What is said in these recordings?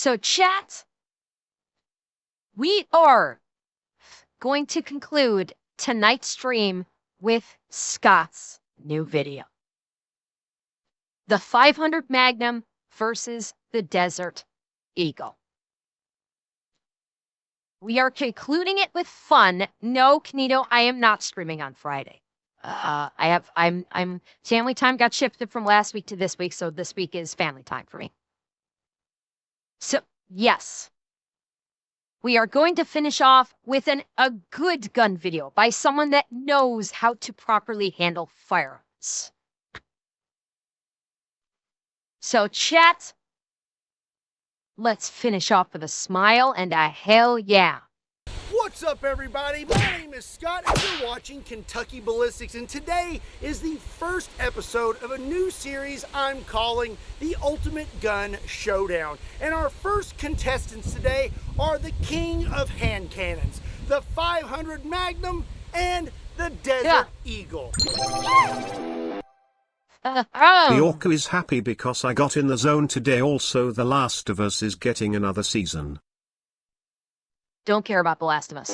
So chat, we are going to conclude tonight's stream with Scott's new video. The 500 Magnum versus the Desert Eagle. We are concluding it with fun. No, Knito, I am not streaming on Friday. I'm family time got shifted from last week to this week, so this week is family time for me. So, yes. We are going to finish off with a good gun video by someone that knows how to properly handle firearms. So, chat, let's finish off with a smile and a hell yeah. What's up, everybody? My name is Scott, and you're watching Kentucky Ballistics, and today is the first episode of a new series I'm calling The Ultimate Gun Showdown. And our first contestants today are the king of hand cannons, the 500 Magnum and the Desert Eagle. The Orca is happy because I got in the zone today. Also, The Last of Us is getting another season. Don't care about The Last of Us.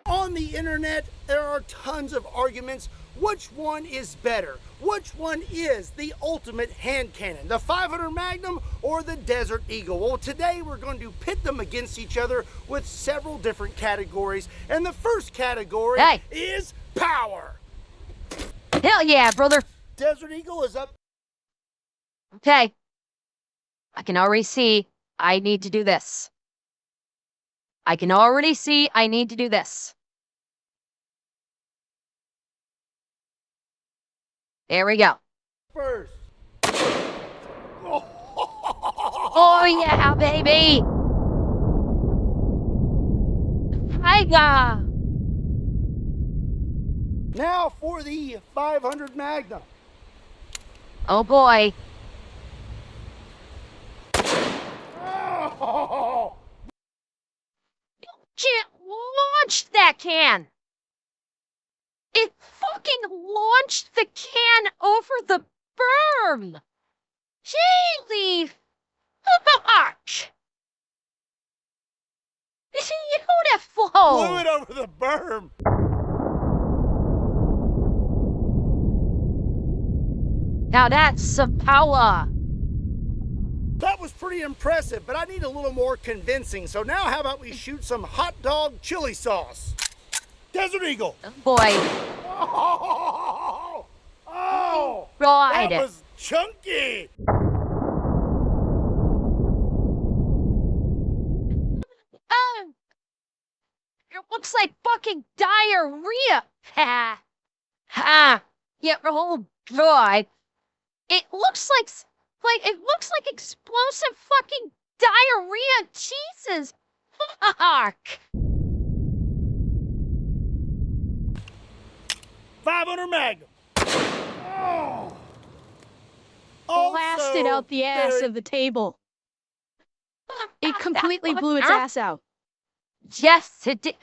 On the internet, there are tons of arguments. Which one is better? Which one is the ultimate hand cannon? The 500 Magnum or the Desert Eagle? Well, today we're going to pit them against each other with several different categories. And the first category is power. Hell yeah, brother. Desert Eagle is up. Okay. I can already see I need to do this. I can already see I need to do this. There we go. First. Oh yeah, baby! Tiger! Now for the 500 Magnum. Oh boy. Oh. Can't launch that can! It fucking launched the can over the berm! Holy fuck! Beautiful! Blew it over the berm! Now that's some power! That was pretty impressive, but I need a little more convincing. So now how about we shoot some hot dog chili sauce? Desert Eagle! Oh boy. Oh! Right. That was chunky! It looks like fucking diarrhea. Ha! Ha! Yeah, oh god. It looks like explosive fucking diarrhea. Jesus. Fuck. 500 Magnum. Oh. Blasted out the ass of the table. It completely blew its ass out. Yes, it did.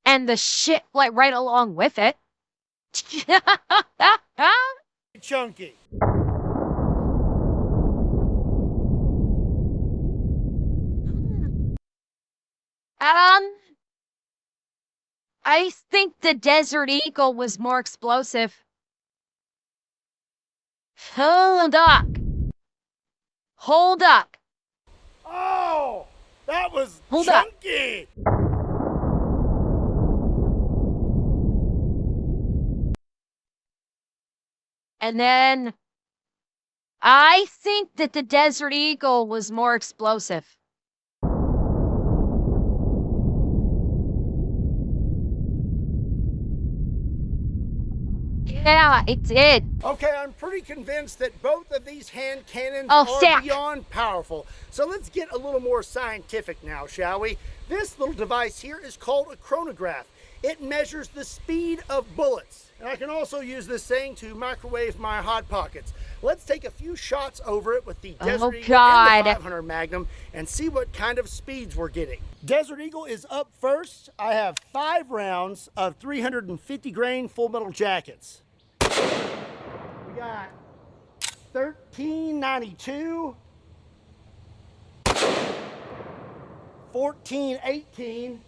And the shit like right along with it. Chunky. I think the Desert Eagle was more explosive. Hold up. Hold up. Oh, that was Hold chunky. And then I think that the Desert Eagle was more explosive. Yeah, it did. Okay, I'm pretty convinced that both of these hand cannons Oh, are sick. beyond powerful. So let's get a little more scientific now, shall we? This little device here is called a chronograph. It measures the speed of bullets. And I can also use this thing to microwave my Hot Pockets. Let's take a few shots over it with the Desert Eagle and the 500 Magnum and see what kind of speeds we're getting. Desert Eagle is up first. I have 5 rounds of 350 grain full metal jackets. We got 1392, 1418,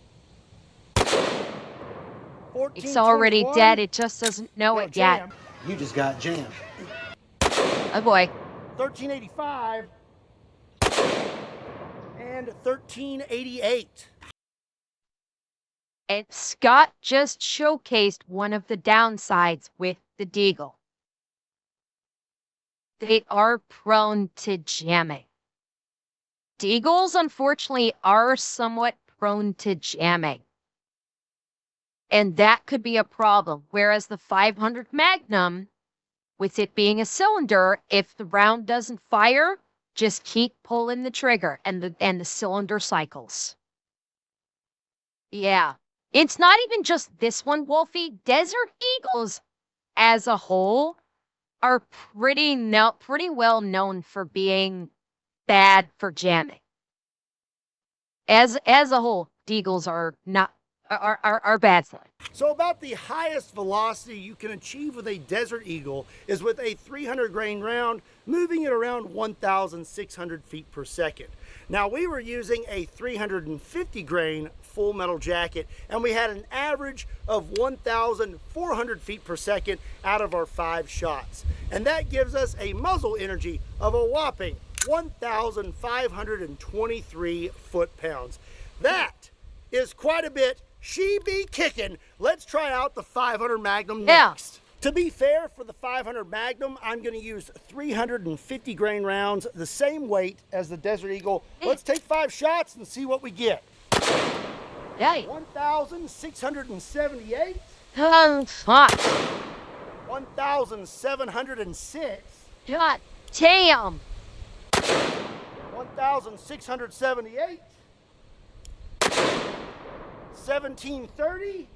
1421. It's already dead. It just doesn't know it yet. Jam. You just got jammed. Oh boy. 1385 and 1388. And Scott just showcased one of the downsides with the Deagle. They are prone to jamming. Deagles, unfortunately, are somewhat prone to jamming. And that could be a problem. Whereas the 500 Magnum, with it being a cylinder, if the round doesn't fire, just keep pulling the trigger and the cylinder cycles. Yeah. It's not even just this one, Wolfie. Desert Eagles as a whole are pretty well known for being bad for jamming. As a whole, Deagles are bad for it. So about the highest velocity you can achieve with a Desert Eagle is with a 300 grain round, moving at around 1,600 feet per second. Now we were using a 350 grain full metal jacket, and we had an average of 1,400 feet per second out of our 5 shots. And that gives us a muzzle energy of a whopping 1,523 foot-pounds. That is quite a bit. She be kicking. Let's try out the 500 Magnum next. To be fair, for the 500 Magnum, I'm going to use 350 grain rounds, the same weight as the Desert Eagle. Let's take 5 shots and see what we get. Yeah. 1,678. Fuck. 1,706. God damn. 1,678. 1,730.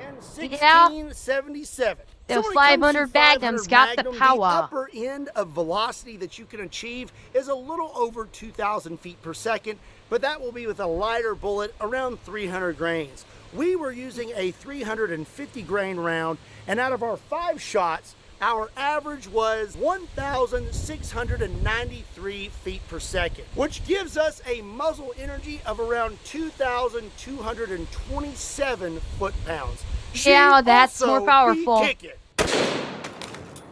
And 1,677. The So when it 500 comes to Magnum's got the Magnum, power. The upper end of velocity that you can achieve is a little over 2,000 feet per second, but that will be with a lighter bullet around 300 grains. We were using a 350 grain round, and out of our 5 shots, our average was 1,693 feet per second, which gives us a muzzle energy of around 2,227 foot-pounds. Yeah, that's more powerful.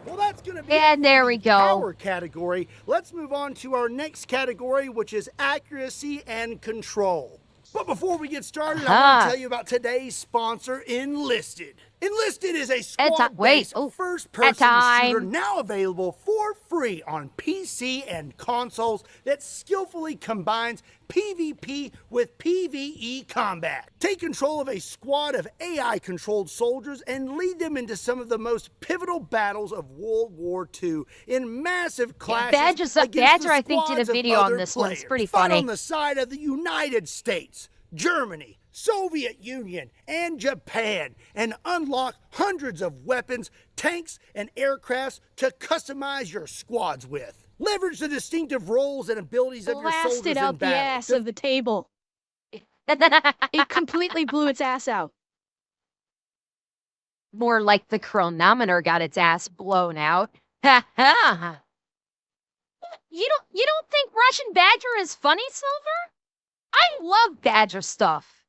Well, that's going to be And there we go. Power category. Let's move on to our next category, which is accuracy and control. But before we get started, I want to tell you about today's sponsor, Enlisted. Enlisted is a squad-based first-person shooter now available for free on PC and consoles that skillfully combines PvP with PvE combat. Take control of a squad of AI-controlled soldiers and lead them into some of the most pivotal battles of World War II in massive clashes against Badger, the I think, did a squads of video on other this one. It's players. pretty Fight funny. on the side of the United States, Germany, Soviet Union, and Japan, and unlock hundreds of weapons, tanks, and aircrafts to customize your squads with. Leverage the distinctive roles and abilities of your soldiers Blasted in out the battle. ass of the table. It completely blew its ass out. More like the chronometer got its ass blown out. Ha ha. You don't think Russian Badger is funny, Silver? I love Badger stuff.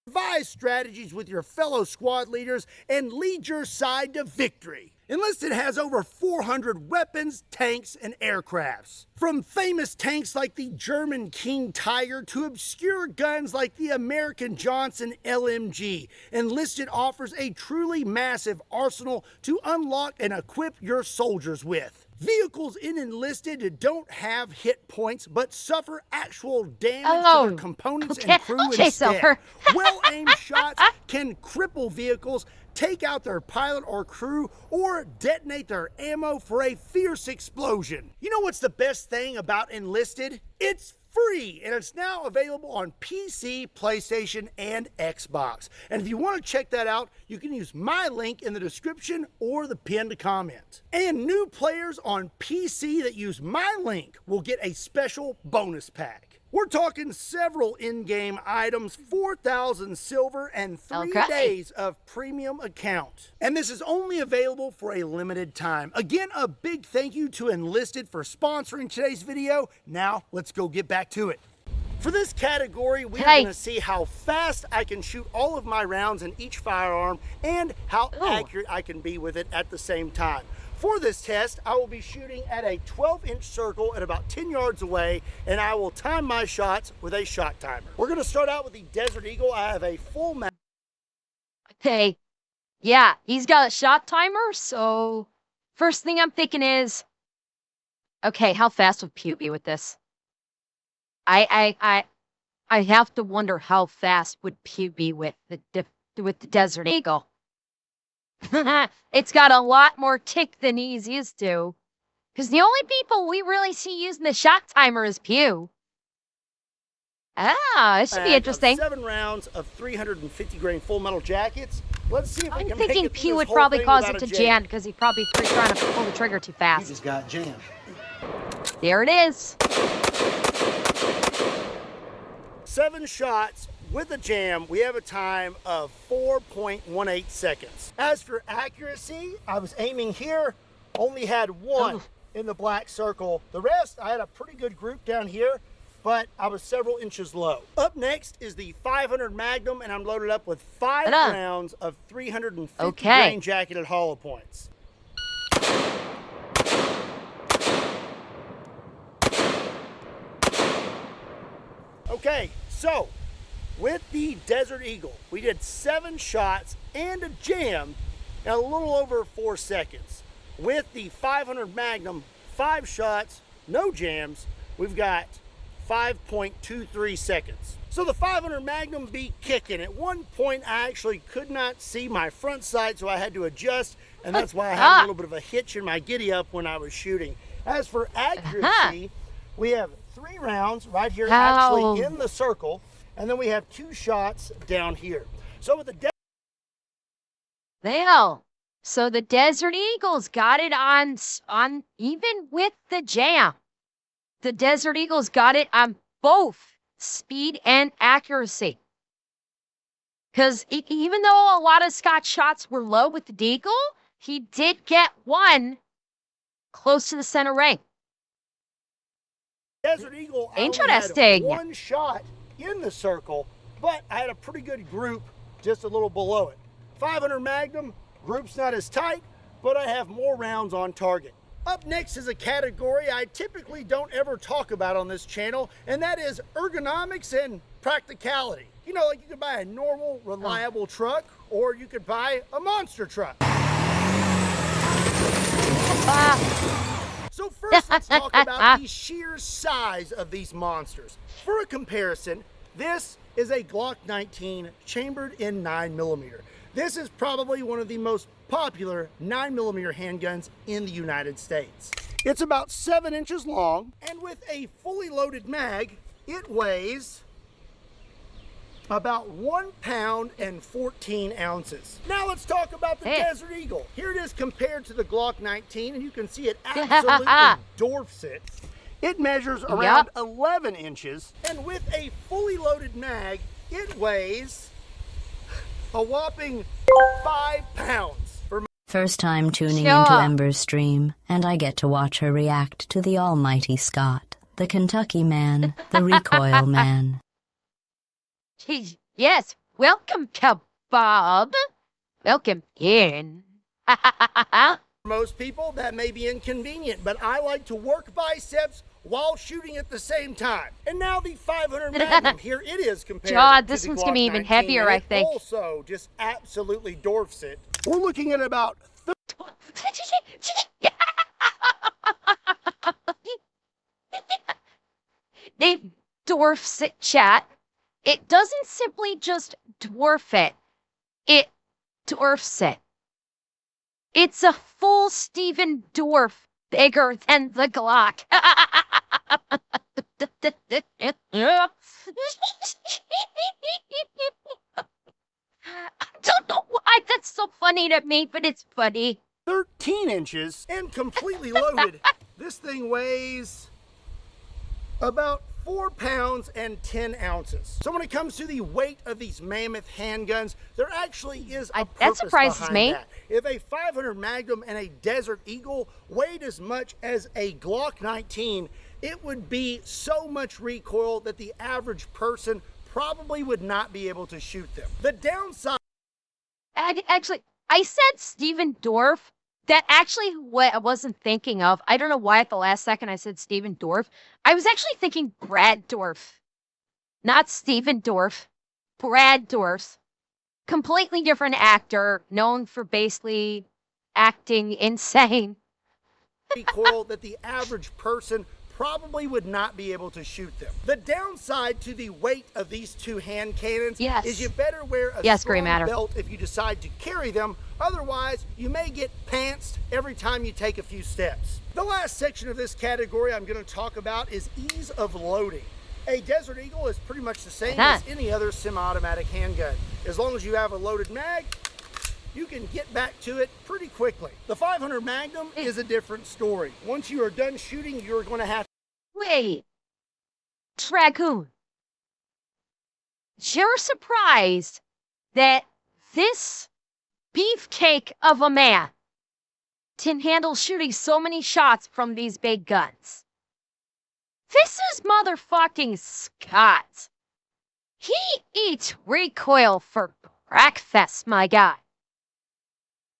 Devise strategies with your fellow squad leaders and lead your side to victory. Enlisted has over 400 weapons, tanks, and aircrafts. From famous tanks like the German King Tiger to obscure guns like the American Johnson LMG, Enlisted offers a truly massive arsenal to unlock and equip your soldiers with. Vehicles in Enlisted don't have hit points, but suffer actual damage to their components and crew instead. Well-aimed shots can cripple vehicles, take out their pilot or crew, or detonate their ammo for a fierce explosion. You know what's the best thing about Enlisted? It's free, and it's now available on PC, PlayStation, and Xbox. And if you want to check that out, you can use my link in the description or the pinned comment. And new players on PC that use my link will get a special bonus pack. We're talking several in-game items, 4,000 silver, and 3 days of premium account. And this is only available for a limited time. Again, a big thank you to Enlisted for sponsoring today's video. Now, let's go get back to it. For this category, we are going to see how fast I can shoot all of my rounds in each firearm and how accurate I can be with it at the same time. For this test, I will be shooting at a 12-inch circle at about 10 yards away, and I will time my shots with a shot timer. We're going to start out with the Desert Eagle. I have a full mag. Okay, yeah, he's got a shot timer, so first thing I'm thinking is, okay, how fast would Pew be with this? I have to wonder how fast would Pew be with the Desert Eagle. It's got a lot more tick than he's used to. Because the only people we really see using the shot timer is Pew. Ah, this should be interesting. 7 rounds of 350 grain full metal jackets. Let's see if we I'm can thinking make it Pew would probably cause it to jam because he'd probably be trying to pull the trigger too fast. He just got jammed. There it is. 7 shots with a jam. We have a time of 4.18 seconds. As for accuracy, I was aiming here, only had 1 in the black circle. The rest, I had a pretty good group down here, but I was several inches low. Up next is the 500 Magnum, and I'm loaded up with 5 rounds of 350 grain jacketed hollow points. Okay, so with the Desert Eagle, we did 7 shots and a jam in a little over 4 seconds. With the 500 Magnum, 5 shots, no jams, we've got 5.23 seconds. So the 500 Magnum be kicking. At one point, I actually could not see my front sight, so I had to adjust, and that's why I had a little bit of a hitch in my giddy up when I was shooting. As for accuracy, we have 3 rounds right here actually in the circle, and then we have 2 shots down here. So with the So the Desert Eagles got it on even with the jam. The Desert Eagles got it on both speed and accuracy. Because even though a lot of Scott's shots were low with the Deagle, he did get one close to the center ring. Desert Eagle, interesting. I only had 1 shot in the circle, but I had a pretty good group just a little below it. 500 Magnum, group's not as tight, but I have more rounds on target. Up next is a category I typically don't ever talk about on this channel, and that is ergonomics and practicality. You know, like you could buy a normal, reliable truck, or you could buy a monster truck. So first, let's talk about the sheer size of these monsters. For a comparison, this is a Glock 19 chambered in 9mm. This is probably one of the most popular 9mm handguns in the United States. It's about 7 inches long, and with a fully loaded mag, it weighs about 1 pound and 14 ounces. Now let's talk about the Desert Eagle. Here it is compared to the Glock 19, and you can see it absolutely dwarfs it. It measures around 11 inches, and with a fully loaded mag, it weighs a whopping 5 pounds. First time tuning into Ember's stream, and I get to watch her react to the almighty Scott, the Kentucky man, the Recoil man. Yes, welcome, Bob. Welcome in. For most people, that may be inconvenient, but I like to work biceps while shooting at the same time. And now the 500 Magnum, here it is compared God, to this the one's Glock gonna be even 19, heavier, I think. Also, just absolutely dwarfs it. We're looking at about They dwarfs it, chat. It doesn't simply just dwarf it. It dwarfs it. It's a full Steven Dwarf, bigger than the Glock. I don't know why that's so funny to me, but it's funny. 13 inches and completely loaded. This thing weighs about 4 pounds and 10 ounces. So when it comes to the weight of these mammoth handguns, there actually is a that purpose surprises behind me. that. If a 500 Magnum and a Desert Eagle weighed as much as a Glock 19, it would be so much recoil that the average person probably would not be able to shoot them. The downside... Actually, I said Steven Dorff. That actually what I wasn't thinking of. I don't know why at the last second I said Steven Dorff. I was actually thinking Brad Dorff. Not Steven Dorff. Brad Dorff. Completely different actor, known for basically acting insane. recoil that the average person probably would not be able to shoot them. The downside to the weight of these two hand cannons is you better wear a strong belt if you decide to carry them. Otherwise, you may get pantsed every time you take a few steps. The last section of this category I'm going to talk about is ease of loading. A Desert Eagle is pretty much the same as any other semi-automatic handgun. As long as you have a loaded mag, you can get back to it pretty quickly. The 500 Magnum is a different story. Once you are done shooting, you're going to have... Wait. Dragoon. You're surprised that this beefcake of a man can handle shooting so many shots from these big guns. This is motherfucking Scott. He eats recoil for breakfast, my guy.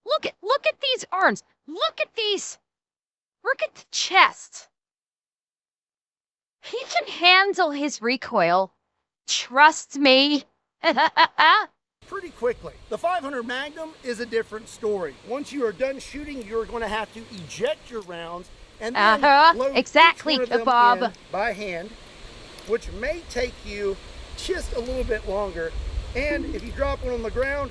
Look at these arms. Look at the chest. He can handle his recoil. Trust me. pretty quickly. The 500 Magnum is a different story. Once you are done shooting, you're going to have to eject your rounds and then load each one of them in by hand, which may take you just a little bit longer. And if you drop one on the ground,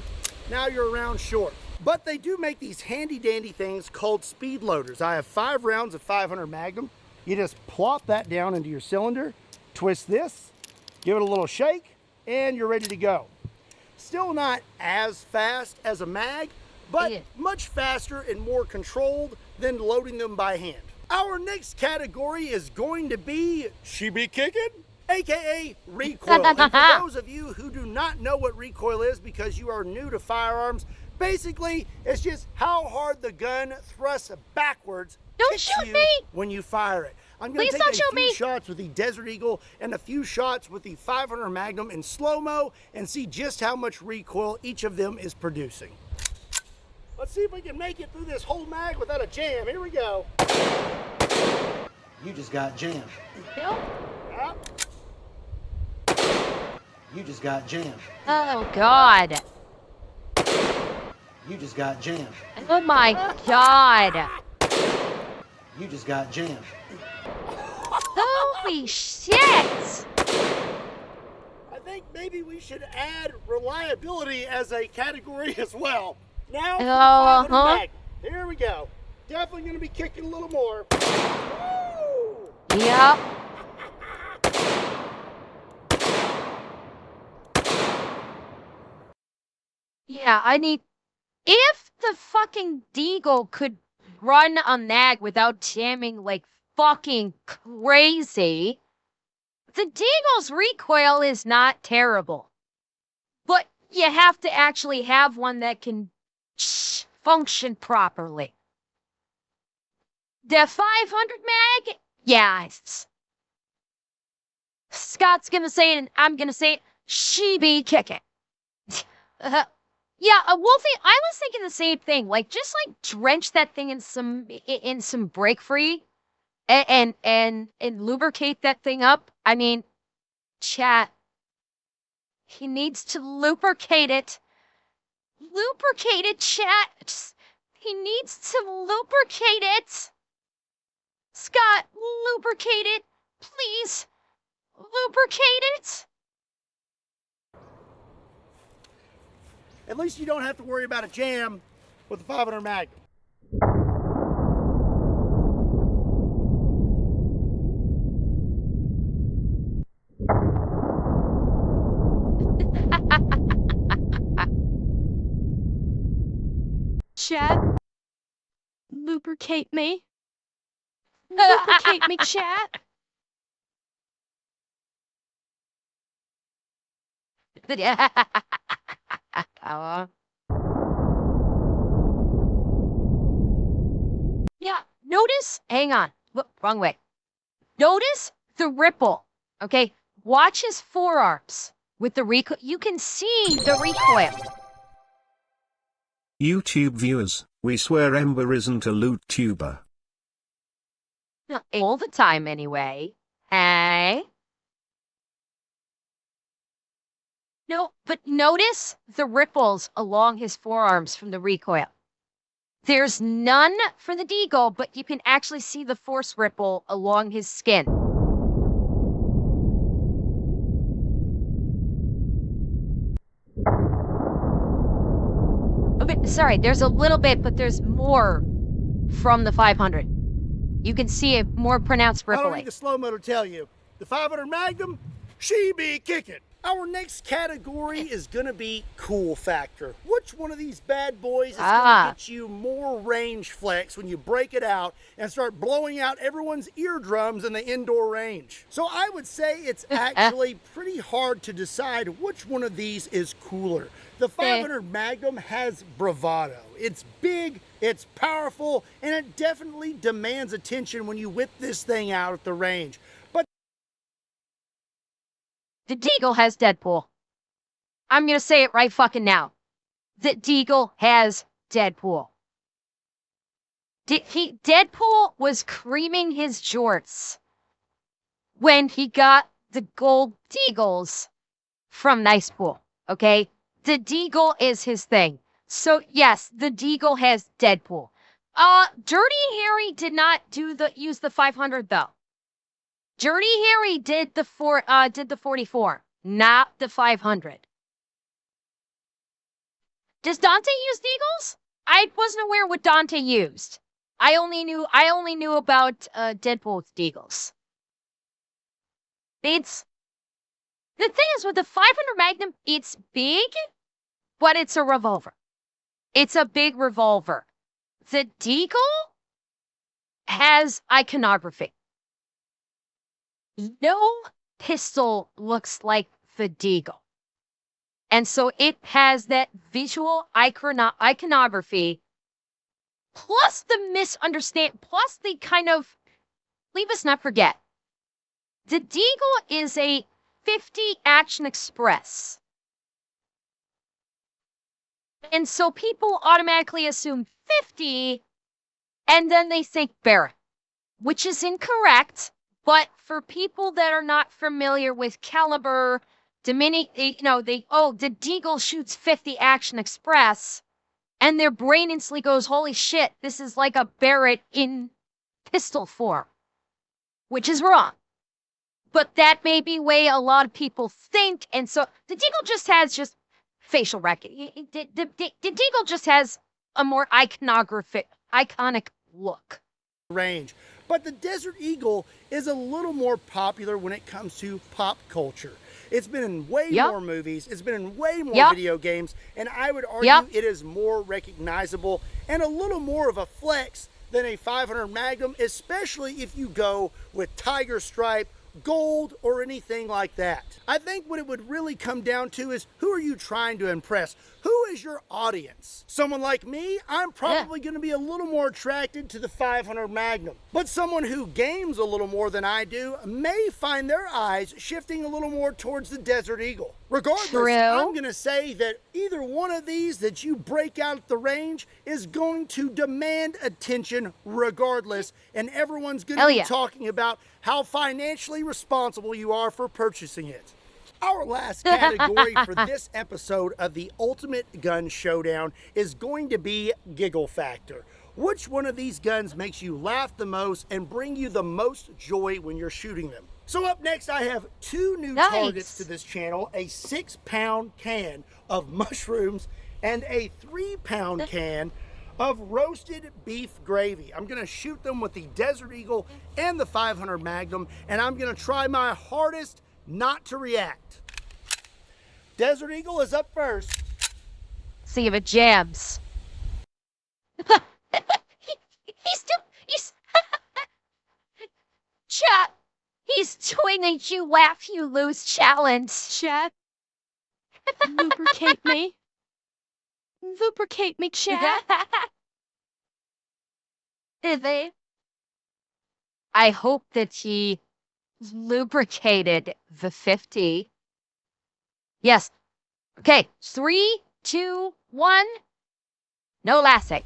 now you're a round short. But they do make these handy dandy things called speed loaders. I have 5 rounds of 500 Magnum. You just plop that down into your cylinder, twist this, give it a little shake, and you're ready to go. Still not as fast as a mag, but much faster and more controlled than loading them by hand. Our next category is going to be She Be Kicking? AKA recoil. And for those of you who do not know what recoil is because you are new to firearms, basically it's just how hard the gun thrusts backwards when you fire it. I'm going to take a few shots with the Desert Eagle and a few shots with the 500 Magnum in slow-mo and see just how much recoil each of them is producing. Let's see if we can make it through this whole mag without a jam. Here we go. You just got jammed. You just got jammed. Oh, God. You just got jammed. Oh, my God. You just got jammed. Holy shit! I think maybe we should add reliability as a category as well. Now, mag. Here we go. Definitely going to be kicking a little more. Woo! Yep. Yeah, I need... If the fucking Deagle could run a mag without jamming like fucking crazy, the Deagle's recoil is not terrible. But you have to actually have one that can function properly. The 500 mag? Yes. Scott's gonna say it and I'm gonna say it. She be kicking. Yeah, Wolfie, I was thinking the same thing. Like, just like drench that thing in some brake free and lubricate that thing up. I mean, chat. He needs to lubricate it. Lubricate it, chat. He needs to lubricate it. Scott, lubricate it, please. Lubricate it. At least you don't have to worry about a jam with the 500 Magnum. Chat. Lubricate me. Lubricate me, chat. Uh, yeah, notice, hang on, look, wrong way. Notice the ripple, okay? Watch his forearms with the recoil. You can see the recoil. YouTube viewers, we swear Ember isn't a loot tuber. All the time anyway. Hey? No, but notice the ripples along his forearms from the recoil. There's none for the Deagle, but you can actually see the force ripple along his skin. Okay, sorry, there's a little bit, but there's more from the 500. You can see a more pronounced I don't rippling. need the slow-mo to tell you. The 500 Magnum, she be kicking. Our next category is going to be cool factor. Which one of these bad boys is going to get you more range flex when you break it out and start blowing out everyone's eardrums in the indoor range? So I would say it's actually pretty hard to decide which one of these is cooler. The 500 Magnum has bravado. It's big, it's powerful, and it definitely demands attention when you whip this thing out at the range. But the Deagle has Deadpool. I'm going to say it right fucking now. The Deagle has Deadpool. Deadpool was creaming his jorts when he got the gold Deagles from Nice Pool, okay? The Deagle is his thing. So yes, the Deagle has Deadpool. Dirty Harry did not use the 500 though. Dirty Harry did the 44, not the 500. Does Dante use Deagles? I wasn't aware what Dante used. I only knew about Deadpool's Deagles. The thing is with the 500 Magnum, it's big, but it's a revolver. It's a big revolver. The Deagle has iconography. No pistol looks like the Deagle. And so it has that visual iconography, plus plus the kind of, leave us not forget, the Deagle is a 50 Action Express. And so people automatically assume 50, and then they think Barrett, which is incorrect. But for people that are not familiar with caliber, the Deagle shoots 50 Action Express, and their brain instantly goes, holy shit, this is like a Barrett in pistol form, which is wrong. But that may be way a lot of people think, and so the Deagle just has facial recognition. The Deagle just has a more iconic look. Range. But the Desert Eagle is a little more popular when it comes to pop culture. It's been in way more movies, it's been in way more video games, and I would argue it is more recognizable and a little more of a flex than a 500 Magnum, especially if you go with Tiger Stripe, gold, or anything like that. I think what it would really come down to is, who are you trying to impress? Who is your audience? Someone like me, I'm probably going to be a little more attracted to the 500 Magnum. But someone who games a little more than I do may find their eyes shifting a little more towards the Desert Eagle. Regardless, I'm going to say that either one of these that you break out at the range is going to demand attention regardless, and everyone's going to be talking about how financially responsible you are for purchasing it. Our last category for this episode of the Ultimate Gun Showdown is going to be Giggle Factor. Which one of these guns makes you laugh the most and bring you the most joy when you're shooting them? So up next, I have two new targets to this channel, a 6-pound can of mushrooms and a 3-pound can of roasted beef gravy. I'm gonna shoot them with the Desert Eagle and the 500 Magnum, and I'm gonna try my hardest not to react. Desert Eagle is up first. See if it jams. Chat. He's doing a you laugh, you lose challenge. Chat. Lubricate me. Lubricate me, chat. Did they? I hope that he lubricated the 50. Yes. Okay. 3, 2, 1. No lasting.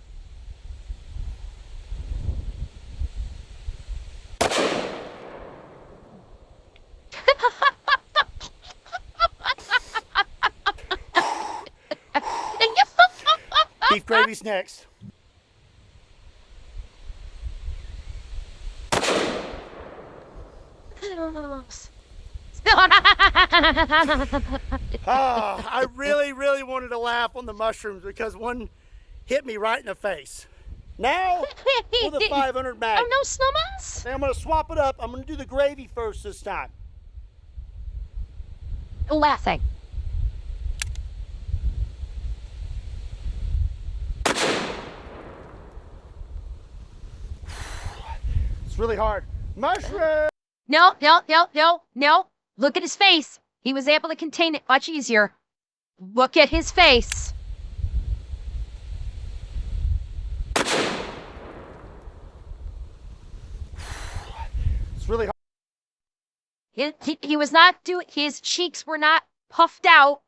Beef gravy's next. I really wanted to laugh on the mushrooms because one hit me right in the face. Now, with a 500 mag. Oh, no snowballs? I'm going to swap it up. I'm going to do the gravy first this time. Laughing. It's really hard. Mushroom! No. Look at his face. He was able to contain it much easier. Look at his face. It's really hard. He was not doing, his cheeks were not puffed out.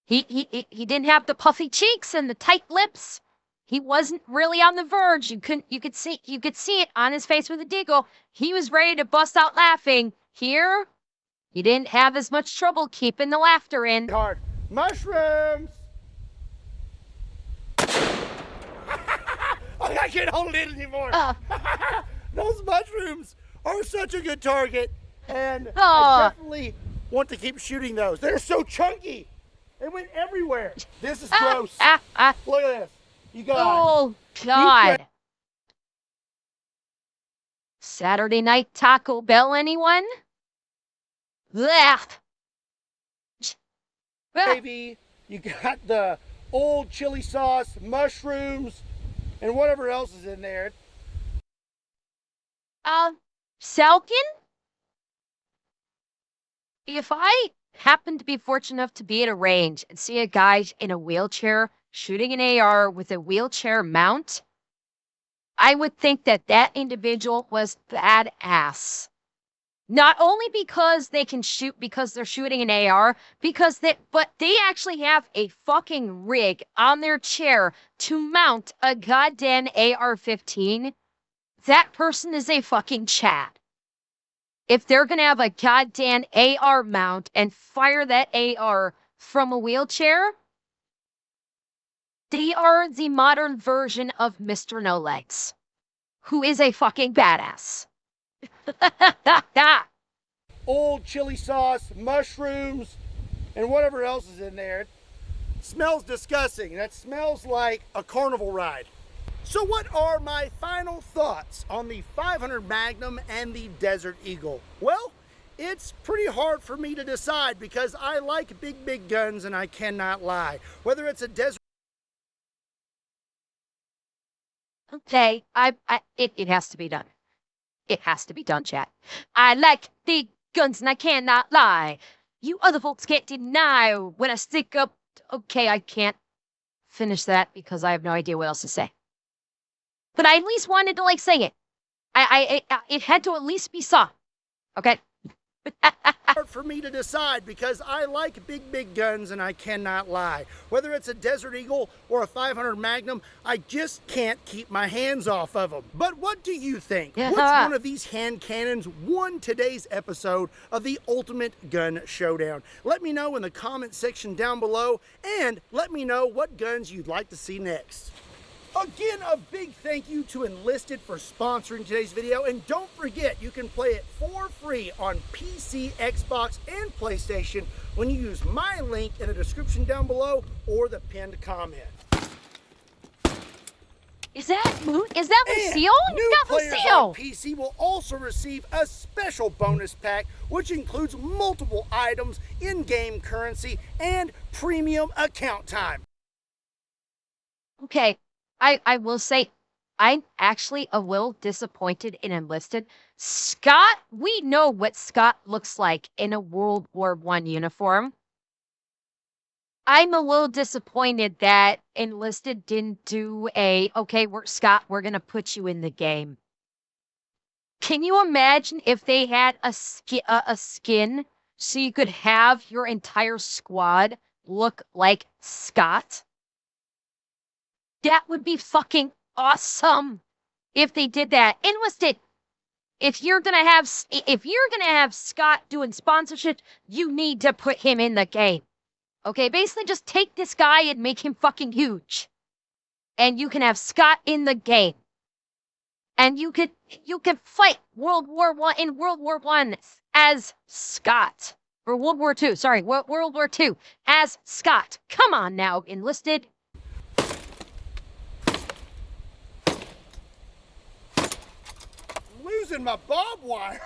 He didn't have the puffy cheeks and the tight lips. He wasn't really on the verge. You could see it on his face with a giggle. He was ready to bust out laughing. Here, he didn't have as much trouble keeping the laughter in. Hard. Mushrooms! I can't hold it in anymore. Those mushrooms are such a good target, and I definitely want to keep shooting those. They're so chunky. They went everywhere. This is gross. Look at this. You got Oh, God. Saturday night Taco Bell, anyone? Blech. gravy. You got the old chili sauce, mushrooms, and whatever else is in there. Selkin? If I happen to be fortunate enough to be at a range and see a guy in a wheelchair shooting an AR with a wheelchair mount, I would think that that individual was badass. Not only because they can shoot because they're shooting an AR, but they actually have a fucking rig on their chair to mount a goddamn AR-15. That person is a fucking Chad. If they're gonna have a goddamn AR mount and fire that AR from a wheelchair, they are the modern version of Mr. No Legs, who is a fucking badass. Old chili sauce, mushrooms, and whatever else is in there. It smells disgusting. That smells like a carnival ride. So what are my final thoughts on the 500 Magnum and the Desert Eagle? Well, it's pretty hard for me to decide because I like big guns and I cannot lie. Whether it's a Desert Okay, it has to be done. It has to be done, chat. I like big guns and I cannot lie. You other folks can't deny when I stick up. Okay, I can't finish that because I have no idea what else to say. But I at least wanted to like sing it. It had to at least be sung. Okay. hard for me to decide because I like big guns and I cannot lie. Whether it's a Desert Eagle or a 500 Magnum, I just can't keep my hands off of them. But what do you think? Which one of these hand cannons won today's episode of the Ultimate Gun Showdown? Let me know in the comment section down below, and let me know what guns you'd like to see next. Again, a big thank you to Enlisted for sponsoring today's video, and don't forget you can play it for free on PC, Xbox, and PlayStation when you use my link in the description down below or the pinned comment. Is that Lucille? New players on PC will also receive a special bonus pack, which includes multiple items, in-game currency, and premium account time. Okay. I will say, I'm actually a little disappointed in Enlisted. Scott, we know what Scott looks like in a World War I uniform. I'm a little disappointed that Enlisted didn't do okay, Scott, we're going to put you in the game. Can you imagine if they had a skin so you could have your entire squad look like Scott? That would be fucking awesome if they did that. Enlisted, if you're gonna have Scott doing sponsorship, you need to put him in the game. Okay, basically just take this guy and make him fucking huge. And you can have Scott in the game. And you could fight World War I as Scott. Or World War II, sorry, World War II as Scott. Come on now, Enlisted. I'm losing my barbed wire.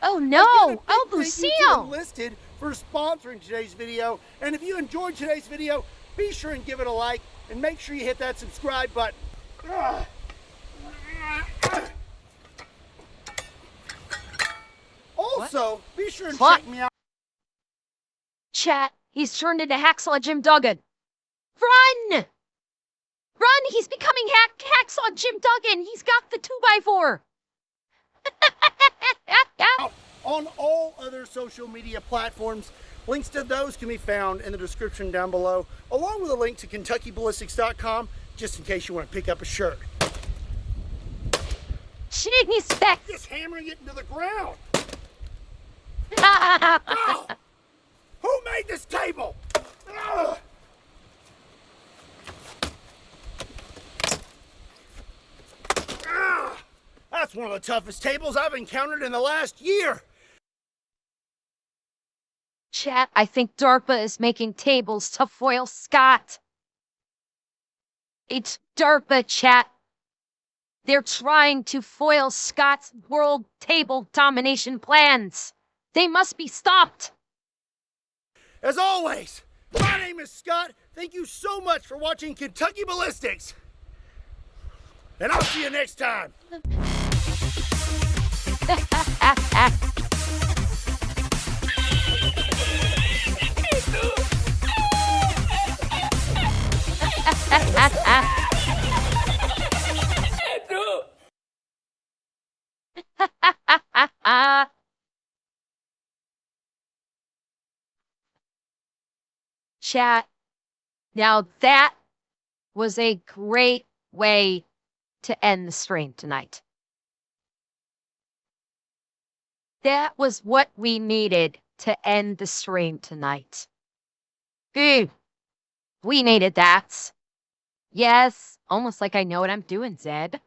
Oh no! Oh, Thank you to Lucille! Enlisted for sponsoring today's video. And if you enjoyed today's video, be sure and give it a like and make sure you hit that subscribe button. Also, be sure and check me out. Chat, he's turned into Hacksaw Jim Duggan. Run! Run! He's becoming Hacksaw Jim Duggan. He's got the 2x4. On all other social media platforms, links to those can be found in the description down below, along with a link to KentuckyBallistics.com, just in case you want to pick up a shirt. She didn't expect. Just hammering it into the ground. Oh, who made this table? Ugh. That's one of the toughest tables I've encountered in the last year. Chat, I think DARPA is making tables to foil Scott. It's DARPA, chat. They're trying to foil Scott's world table domination plans. They must be stopped. As always, my name is Scott. Thank you so much for watching Kentucky Ballistics. And I'll see you next time. Chat, now that was a great way to end the stream tonight. That was what we needed to end the stream tonight. We needed that. Yes, almost like I know what I'm doing, Zed.